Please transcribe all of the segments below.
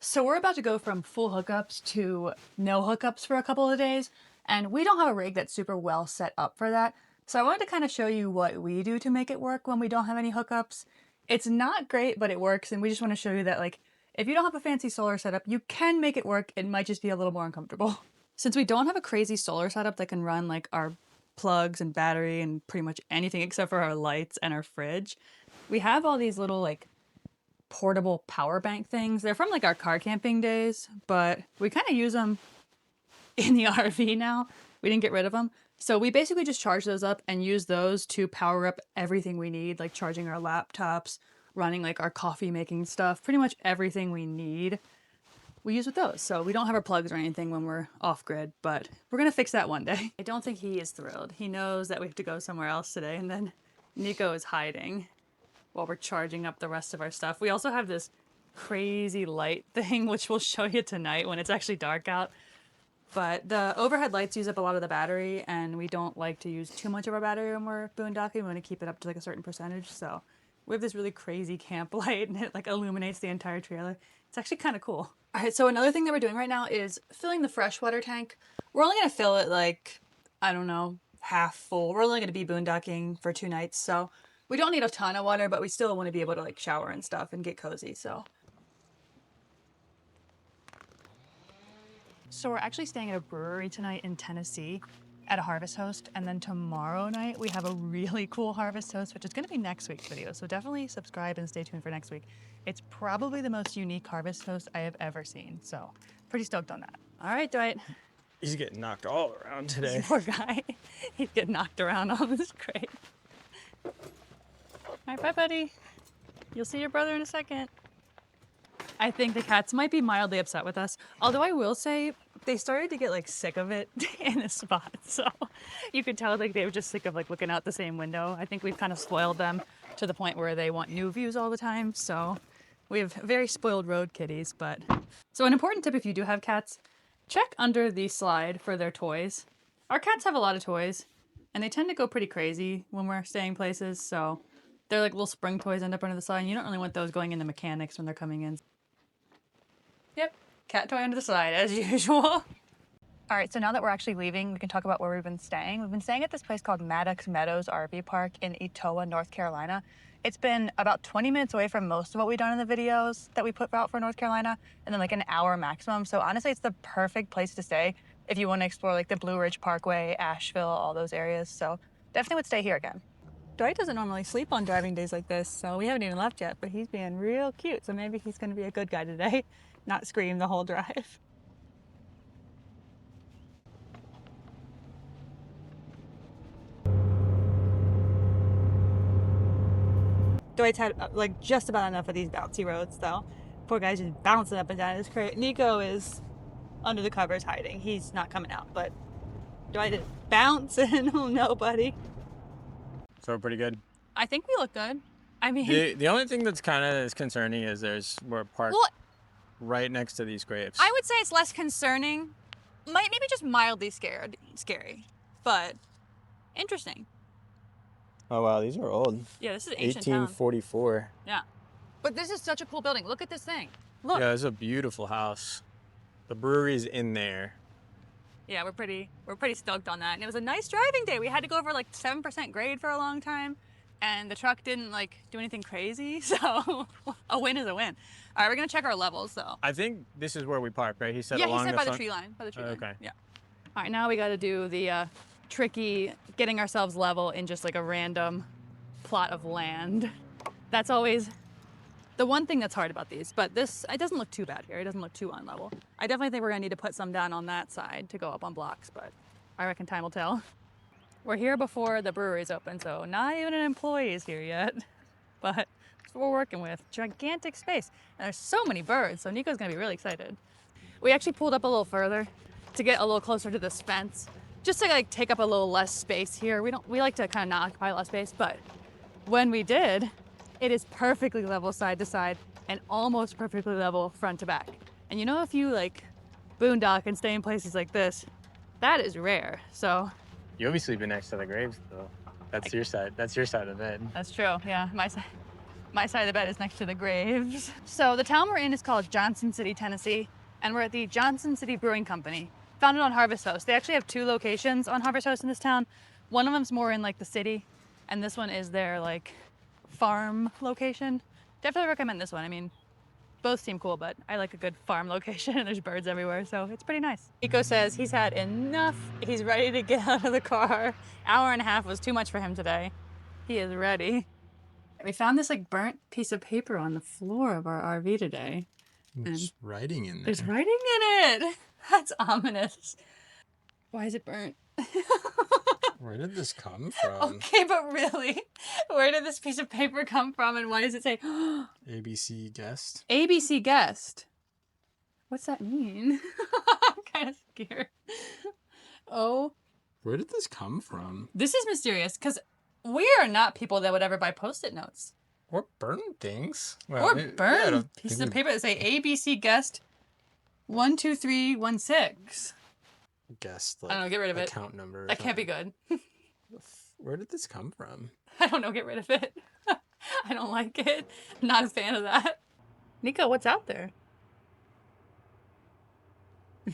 So we're about to go from full hookups to no hookups for a couple of days, and we don't have a rig that's super well set up for that. So I wanted to kind of show you what we do to make it work when we don't have any hookups. It's not great, but it works, and we just want to show you that, like, if you don't have a fancy solar setup, you can make it work. It might just be a little more uncomfortable. Since we don't have a crazy solar setup that can run like our plugs and battery and pretty much anything except for our lights and our fridge, we have all these little like portable power bank things. They're from like our car camping days, but we kind of use them in the RV now. We didn't get rid of them. So we basically just charge those up and use those to power up everything we need, like charging our laptops, running like our coffee making stuff, pretty much everything we need we use with those. So we don't have our plugs or anything when we're off grid, but we're gonna fix that one day. I don't think he is thrilled. He knows that we have to go somewhere else today, and then Nico is hiding while we're charging up the rest of our stuff. We also have this crazy light thing, which we'll show you tonight when it's actually dark out. But the overhead lights use up a lot of the battery, and we don't like to use too much of our battery when we're boondocking. We want to keep it up to like a certain percentage. So we have this really crazy camp light, and it like illuminates the entire trailer. It's actually kind of cool. All right, so another thing that we're doing right now is filling the freshwater tank. We're only gonna fill it like, I don't know, half full. We're only gonna be boondocking for 2 nights, so we don't need a ton of water, but we still want to be able to like shower and stuff and get cozy, so. So we're actually staying at a brewery tonight in Tennessee at a Harvest Host, and then tomorrow night we have a really cool Harvest Host, which is going to be next week's video, so definitely subscribe and stay tuned for next week. It's probably the most unique Harvest Host I have ever seen, so pretty stoked on that. All right, Dwight. He's getting knocked all around today. Poor guy. He's getting knocked around on this crate. All right, bye, buddy. You'll see your brother in a second. I think the cats might be mildly upset with us. Although I will say they started to get like sick of it in this spot. So you could tell like they were just sick of like looking out the same window. I think we've kind of spoiled them to the point where they want new views all the time. So we have very spoiled road kitties. But so an important tip if you do have cats, check under the slide for their toys. Our cats have a lot of toys and they tend to go pretty crazy when we're staying places. So they're like little spring toys end up under the slide. And you don't really want those going into mechanics when they're coming in. Yep, cat toy under the slide as usual. All right, so now that we're actually leaving, we can talk about where we've been staying. We've been staying at this place called Maddox Meadows RV Park in Etowah, North Carolina. It's been about 20 minutes away from most of what we've done in the videos that we put out for North Carolina, and then like an hour maximum. So honestly, it's the perfect place to stay if you want to explore like the Blue Ridge Parkway, Asheville, all those areas. So definitely would stay here again. Dwight doesn't normally sleep on driving days like this, so we haven't even left yet, but he's being real cute. So maybe he's gonna be a good guy today, not scream the whole drive. Dwight's had like just about enough of these bouncy roads though. Poor guy's just bouncing up and down his crate. Nico is under the covers hiding. He's not coming out, but Dwight is bouncing. Oh no, buddy. So we're pretty good. I think we look good. I mean, The only thing that's kind of concerning is we're parked right next to these grapes. I would say it's less concerning. Maybe just mildly scary, but interesting. Oh wow, these are old. Yeah, this is ancient town. 1844. Yeah. But this is such a cool building. Look at this thing. Look. Yeah, it's a beautiful house. The brewery's in there. Yeah, we're pretty stoked on that. And it was a nice driving day. We had to go over like 7% grade for a long time, and the truck didn't like do anything crazy. So a win is a win. All right, we're gonna check our levels though. I think this is where we parked, right? He said Yeah, along he said the by front. the tree line. By the tree line. Okay. Yeah. All right, now we got to do the tricky getting ourselves level in just like a random plot of land. That's always the one thing that's hard about these, but it doesn't look too bad here. It doesn't look too unlevel. I definitely think we're gonna need to put some down on that side to go up on blocks, but I reckon time will tell. We're here before the brewery's open, so not even an employee is here yet, but that's what we're working with. Gigantic space, and there's so many birds, so Nico's gonna be really excited. We actually pulled up a little further to get a little closer to this fence, just to like take up a little less space here. We like to kind of not occupy a lot of space, but when we did, it is perfectly level side to side and almost perfectly level front to back. And you know, if you like boondock and stay in places like this, that is rare. So You'll be sleeping next to the graves though. That's your side. That's your side of it. that's true. Yeah, my side. My side of the bed is next to the graves. So the town we're in is called Johnson City, Tennessee, and we're at the Johnson City Brewing Company, founded on Harvest Host. They actually have 2 locations on Harvest Host in this town. One of them's more in like the city, and this one is their like farm location. Definitely recommend this one. I mean, both seem cool, but I like a good farm location and there's birds everywhere, so it's pretty nice. Nico says he's had enough. He's ready to get out of the car. Hour and a half was too much for him today. He is ready. We found this like burnt piece of paper on the floor of our RV today. There's writing in there. There's writing in it. That's ominous. Why is it burnt? Where did this come from? Okay, but really, where did this piece of paper come from and why does it say ABC guest? ABC guest? What's that mean? I'm kind of scared. Oh. Where did this come from? This is mysterious because we are not people that would ever buy Post-it notes. Or burn things. Well, or burn pieces of paper that say ABC guest 12316. Guest, like, I don't know, get rid of it. Account number. That can't be good. Where did this come from? I don't know, get rid of it. I don't like it. I'm not a fan of that. Nico, what's out there?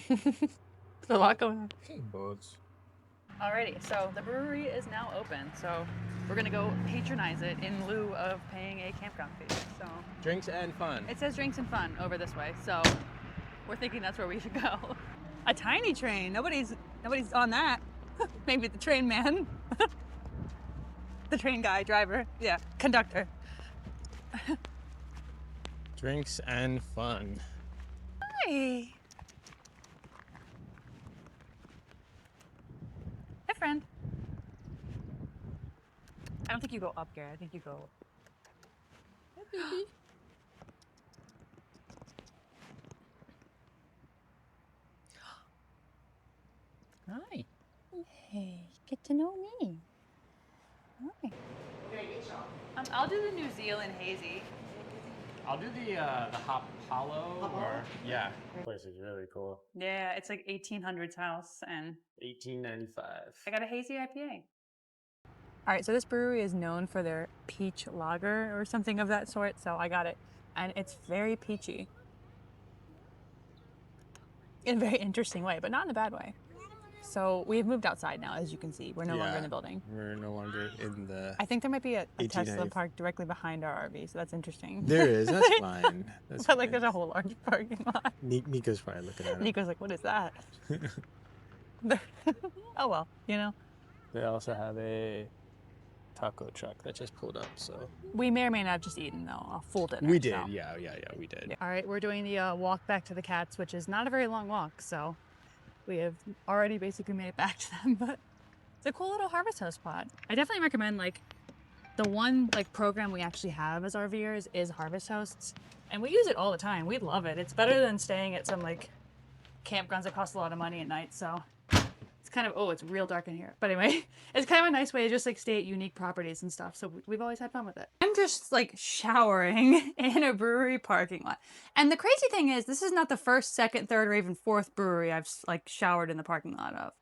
There's a lot going on. Boats. Alrighty, so the brewery is now open, so we're gonna go patronize it in lieu of paying a campground fee. So drinks and fun. It says drinks and fun over this way, so we're thinking that's where we should go. A tiny train. Nobody's on that. Maybe the train man. The train guy, driver. Yeah, conductor. Drinks and fun. Hi. Hi, friend. I don't think you go up, Gary. I think you go... Hi, baby. Hi. Hey, get to know me. Hi. I'll do the New Zealand hazy. I'll do the hop hollow. Or yeah. This place is really cool. Yeah, it's like 1800s house and 1895. I got a hazy IPA. All right, so this brewery is known for their peach lager or something of that sort, so I got it. And it's very peachy. In a very interesting way, but not in a bad way. So we've moved outside now, as you can see. We're no longer in the building. We're no longer in the... I think there might be a Tesla parked directly behind our RV, so that's interesting. There is, that's fine. That's but like there's a whole large parking lot. Nico's probably looking at it. Nico's like, what is that? Oh well, you know. They also have a taco truck that just pulled up, so... We may or may not have just eaten, though, a full dinner. We did, so. yeah, we did. All right, we're doing the walk back to the cats, which is not a very long walk, so we have already basically made it back to them, but it's a cool little Harvest Host spot. I definitely recommend, like, the one, like, program we actually have as RVers is Harvest Hosts, and we use it all the time. We love it. It's better than staying at some, like, campgrounds that cost a lot of money at night, so... It's kind of, oh, it's real dark in here. But anyway, it's kind of a nice way to just like stay at unique properties and stuff. So we've always had fun with it. I'm just like showering in a brewery parking lot. And the crazy thing is, this is not the first, second, third, or even fourth brewery I've like showered in the parking lot of.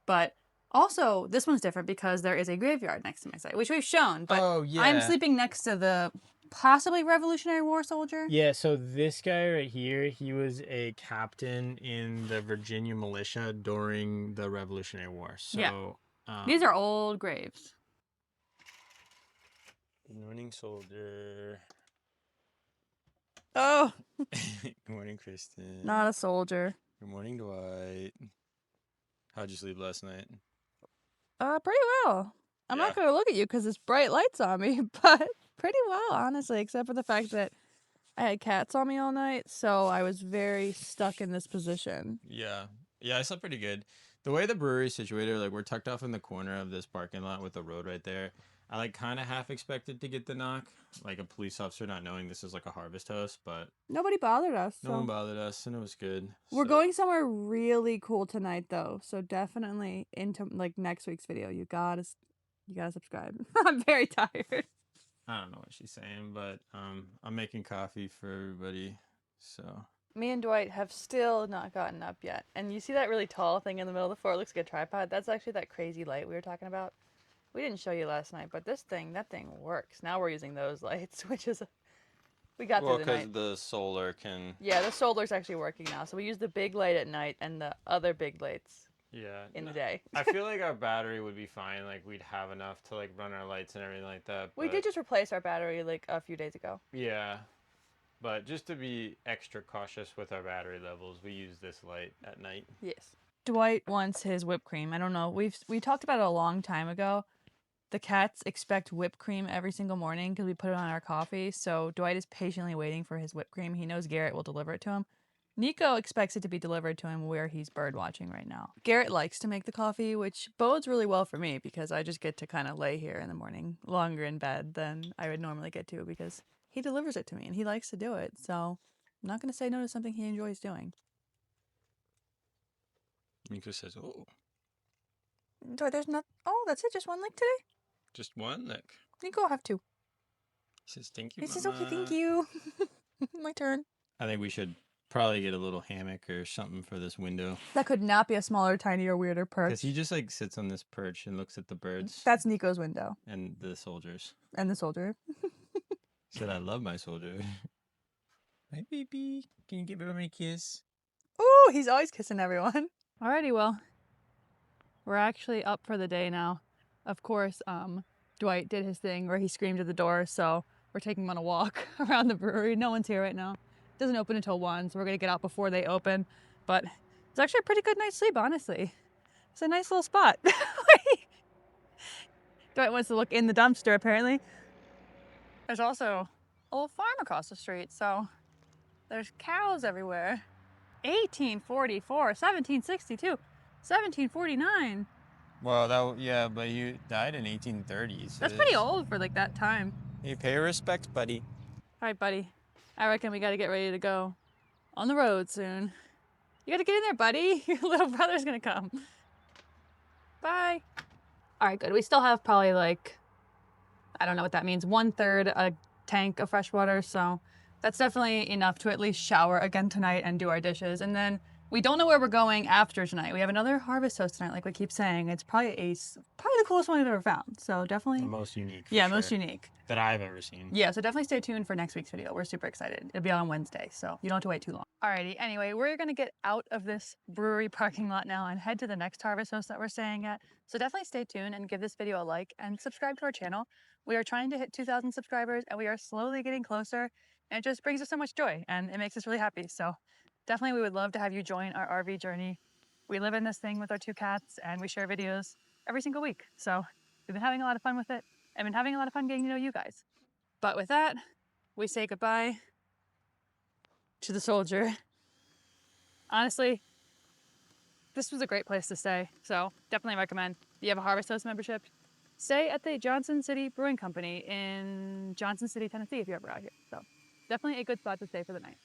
But also, this one's different because there is a graveyard next to my site, which we've shown. But oh, yeah. I'm sleeping next to the possibly Revolutionary War soldier. Yeah, so this guy right here, he was a captain in the Virginia militia during the Revolutionary War. So yeah. These are old graves. Good morning, soldier. Oh. Good morning, Kristen. Not a soldier. Good morning, Dwight. How'd you sleep last night? Pretty well. I'm not gonna look at you because it's bright lights on me, but pretty well, honestly, except for the fact that I had cats on me all night, so I was very stuck in this position. Yeah, I slept pretty good. The way the brewery is situated, like we're tucked off in the corner of this parking lot with the road right there. I like kind of half expected to get the knock, like a police officer not knowing this is like a Harvest Host, but nobody bothered us. No one bothered us, and it was good. We're going somewhere really cool tonight, though, so definitely into like next week's video, you gotta subscribe. I'm very tired. I don't know what she's saying, but I'm making coffee for everybody, so. Me and Dwight have still not gotten up yet. And you see that really tall thing in the middle of the floor? It looks like a tripod. That's actually that crazy light we were talking about. We didn't show you last night, but that thing works. Now we're using those lights, which is, we got Well, through the because night. the solar can. Yeah, the solar's actually working now. So we use the big light at night and the other big lights Yeah. in the day. I feel like our battery would be fine. Like we'd have enough to like run our lights and everything like that. We did just replace our battery like a few days ago. Yeah. But just to be extra cautious with our battery levels, we use this light at night. Yes. Dwight wants his whipped cream. I don't know. We talked about it a long time ago. The cats expect whipped cream every single morning because we put it on our coffee. So Dwight is patiently waiting for his whipped cream. He knows Garrett will deliver it to him. Nico expects it to be delivered to him where he's bird watching right now. Garrett likes to make the coffee, which bodes really well for me because I just get to kind of lay here in the morning longer in bed than I would normally get to because he delivers it to me and he likes to do it. So I'm not going to say no to something he enjoys doing. Nico says, "Oh, Dwight, there's not. Oh, that's it. Just one lick today. just one lick." Nico, I'll have two. He says, "Thank you, He says, okay, Mama." thank you. My turn. I think we should probably get a little hammock or something for this window. That could not be a smaller, tinier, weirder Because perch. he just like sits on this perch and looks at the birds That's Nico's window. and the soldiers. And the soldier. He said, "I love my soldier." Hi, baby. Can you give me a kiss? Ooh, he's always kissing everyone. Alrighty, well, we're actually up for the day now. Of course, Dwight did his thing where he screamed at the door, so we're taking him on a walk around the brewery. No one's here right now. It doesn't open until 1, so we're gonna get out before they open. But it's actually a pretty good night's sleep, honestly. It's a nice little spot. Dwight wants to look in the dumpster, apparently. There's also a little farm across the street, so there's cows everywhere. 1844, 1762, 1749. Well, but you died in 1830s. That's pretty old for like that time. You pay respect, buddy. All right, buddy. I reckon we got to get ready to go on the road soon. You got to get in there, buddy. Your little brother's going to come. Bye. All right, good. We still have probably like, I don't know what that means, 1/3 a tank of fresh water. So that's definitely enough to at least shower again tonight and do our dishes. And then we don't know where we're going after tonight. We have another harvest toast tonight, like we keep saying. It's probably the coolest one we've ever found. So definitely. The most unique. Yeah, most unique. That I've ever seen. Yeah, so definitely stay tuned for next week's video. We're super excited. It'll be on Wednesday, so you don't have to wait too long. Alrighty, anyway, we're gonna get out of this brewery parking lot now and head to the next harvest host that we're staying at. So definitely stay tuned and give this video a like and subscribe to our channel. We are trying to hit 2,000 subscribers and we are slowly getting closer. And it just brings us so much joy and it makes us really happy. So definitely we would love to have you join our RV journey. We live in this thing with our 2 cats and we share videos every single week. So we've been having a lot of fun with it. I've been having a lot of fun getting to know you guys. But with that, we say goodbye to the soldier. Honestly, this was a great place to stay. So definitely recommend. If you have a Harvest Host membership, stay at the Johnson City Brewing Company in Johnson City, Tennessee if you're ever out here. So definitely a good spot to stay for the night.